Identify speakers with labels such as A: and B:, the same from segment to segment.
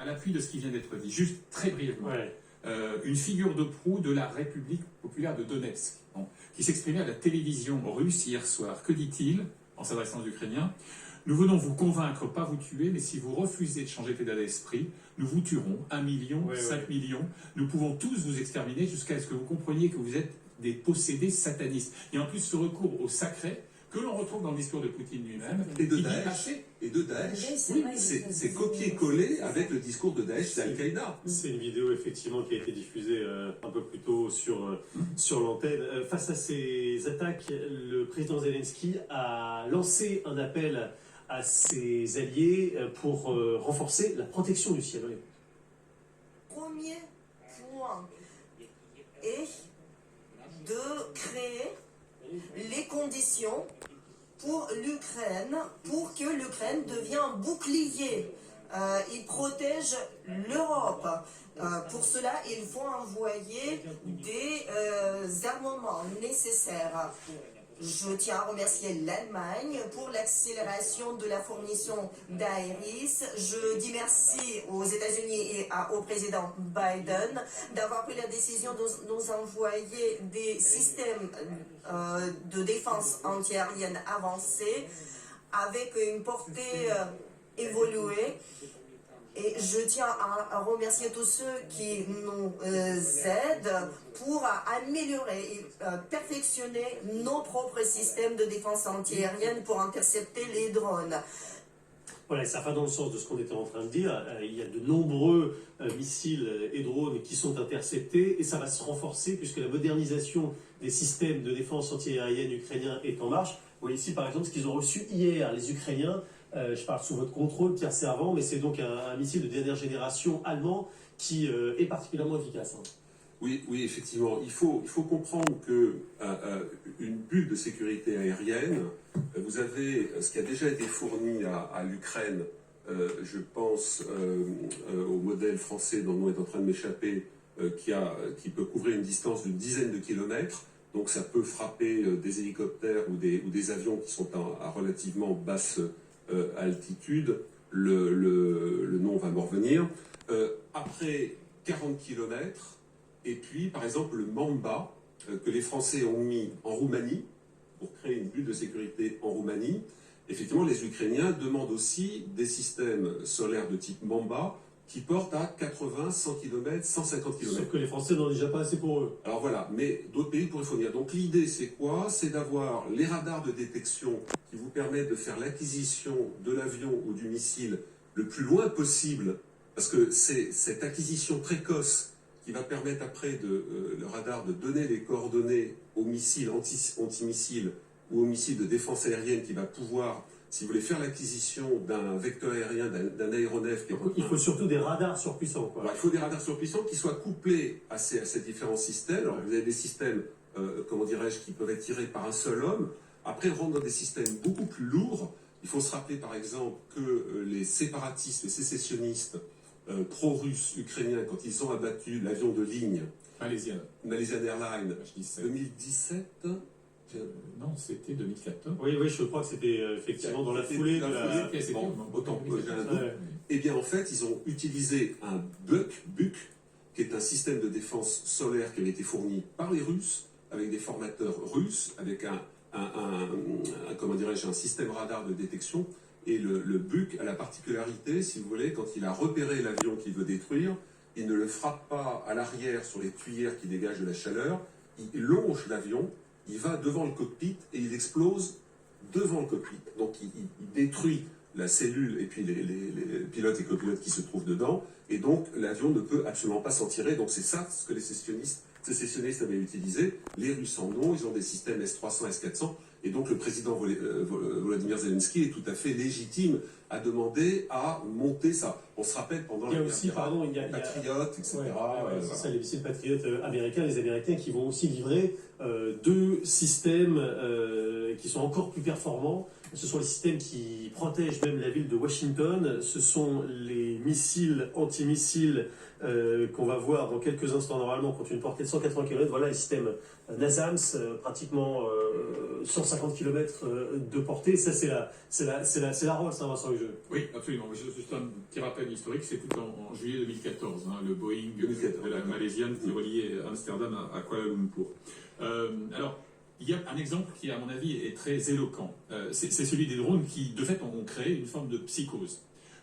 A: l'appui de ce qui vient d'être dit, juste très brièvement.
B: Ouais.
A: Une figure de proue de la République populaire de Donetsk, qui s'exprimait à la télévision russe hier soir. Que dit-il en s'adressant aux Ukrainiens? Nous venons vous convaincre, pas vous tuer, mais si vous refusez de changer d'état d'esprit, nous vous tuerons. 1 million, 5 millions. Nous pouvons tous vous exterminer jusqu'à ce que vous compreniez que vous êtes des possédés satanistes. Et en plus, ce recours au sacré, que l'on retrouve dans le discours de Poutine lui-même.
C: Et de Daesh.
D: Oui,
C: c'est copié-collé avec le discours de Daesh, c'est Al-Qaïda.
B: C'est une vidéo effectivement qui a été diffusée un peu plus tôt sur l'antenne. Face à ces attaques, le président Zelensky a lancé un appel à ses alliés pour renforcer la protection du ciel.
D: Premier point est de créer les conditions pour l'Ukraine, pour que l'Ukraine devienne un bouclier. Il protège l'Europe. Pour cela, il faut envoyer des armements nécessaires. Je tiens à remercier l'Allemagne pour l'accélération de la fournition d'Aéris. Je dis merci aux États-Unis et au président Biden d'avoir pris la décision de nous envoyer des systèmes de défense antiaérienne avancés avec une portée évoluée. Et je tiens à remercier tous ceux qui nous aident pour améliorer et perfectionner nos propres systèmes de défense antiaérienne pour intercepter les drones.
B: Voilà, ça va dans le sens de ce qu'on était en train de dire. Il y a de nombreux missiles et drones qui sont interceptés et ça va se renforcer puisque la modernisation des systèmes de défense antiaérienne ukrainiens est en marche. Vous voyez ici par exemple ce qu'ils ont reçu hier, les Ukrainiens. Je parle sous votre contrôle, Pierre Servant, mais c'est donc un missile de dernière génération allemand qui est particulièrement efficace.
C: Oui, effectivement. Il faut comprendre qu'une bulle de sécurité aérienne, vous avez ce qui a déjà été fourni à l'Ukraine, je pense au modèle français dont le nom est en train de m'échapper, qui peut couvrir une distance d'une dizaine de kilomètres. Donc ça peut frapper des hélicoptères ou des avions qui sont à relativement basse altitude, le nom va me revenir. Après 40 km, et puis par exemple le Mamba, que les Français ont mis en Roumanie, pour créer une bulle de sécurité en Roumanie, effectivement les Ukrainiens demandent aussi des systèmes solaires de type Mamba, qui portent à 80, 100 km, 150 km.
B: Sauf que les Français n'ont déjà pas assez pour eux.
C: Alors voilà, mais d'autres pays pourraient fournir. Donc l'idée c'est quoi? C'est d'avoir les radars de détection qui vous permettent de faire l'acquisition de l'avion ou du missile le plus loin possible, parce que c'est cette acquisition précoce qui va permettre après le radar de donner les coordonnées aux missiles anti-missiles ou aux missiles de défense aérienne qui va pouvoir, si vous voulez, faire l'acquisition d'un vecteur aérien, d'un aéronef.
B: Il faut surtout des radars surpuissants, quoi.
C: Ouais, il faut des radars surpuissants qui soient couplés à ces différents systèmes. Alors, vous avez des systèmes, comment dirais-je, qui peuvent être tirés par un seul homme. Après, on rentre dans des systèmes beaucoup plus lourds. Il faut se rappeler, par exemple, que les séparatistes, les sécessionnistes pro-russes ukrainiens, quand ils ont abattu l'avion de ligne Malaysian Airlines, 2017...
A: non, c'était 2014.
B: Oui, je crois que c'était effectivement dans la foulée de la...
C: Bon, autant que j'ai un doute. Eh bien, en fait, ils ont utilisé un BUK, qui est un système de défense solaire qui avait été fourni par les Russes, avec des formateurs russes, avec comment dirais-je, un système radar de détection. Et le BUK a la particularité, si vous voulez, quand il a repéré l'avion qu'il veut détruire, il ne le frappe pas à l'arrière sur les tuyères qui dégagent de la chaleur, il longe l'avion, il va devant le cockpit et il explose devant le cockpit. Donc il détruit la cellule et puis les pilotes et copilotes qui se trouvent dedans, et donc l'avion ne peut absolument pas s'en tirer. Donc c'est ça ce que les sécessionnistes avaient utilisé. Les Russes en ont, ils ont des systèmes S-300, S-400, et donc le président Volodymyr Zelensky est tout à fait légitime à demander à monter ça. On se rappelle pendant
B: la guerre
C: Patriote, etc.
B: C'est ça, les missiles patriotes américains, les Américains qui vont aussi livrer deux systèmes qui sont encore plus performants. Ce sont les systèmes qui protègent même la ville de Washington. Ce sont les missiles antimissiles qu'on va voir dans quelques instants normalement contre une portée de 180 km. Voilà les systèmes NASAMS, pratiquement 150 km de portée. Ça c'est la Rolls, hein, Vincent. jeu.
A: Oui, absolument. Juste un petit rappel historique, c'était en juillet 2014, hein, le Boeing
C: 2014,
A: de la malaisienne qui reliait Amsterdam à Kuala Lumpur. Alors, il y a un exemple qui, à mon avis, est très éloquent. C'est celui des drones qui, de fait, ont créé une forme de psychose.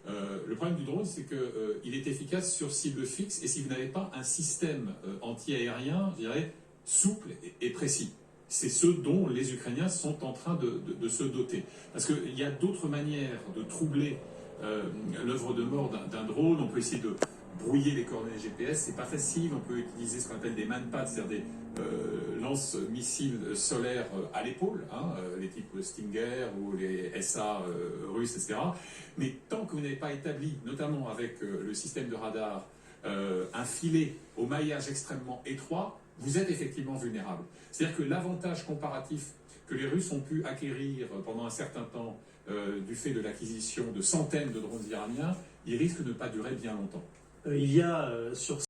A: Le problème du drone, c'est qu'il est efficace sur cible fixe, et si vous n'avez pas un système anti-aérien, je dirais, souple et précis. C'est ce dont les Ukrainiens sont en train de se doter. Parce qu'il y a d'autres manières de troubler l'œuvre de mort d'un drone. On peut essayer de brouiller les coordonnées GPS, c'est pas facile. On peut utiliser ce qu'on appelle des manpads, c'est-à-dire des lance-missiles solaires à l'épaule, hein, les types Stinger ou les SA russes, etc. Mais tant que vous n'avez pas établi, notamment avec le système de radar, un filet au maillage extrêmement étroit, vous êtes effectivement vulnérable. C'est-à-dire que l'avantage comparatif que les Russes ont pu acquérir pendant un certain temps du fait de l'acquisition de centaines de drones iraniens, il risque de ne pas durer bien longtemps.
B: Il y a sur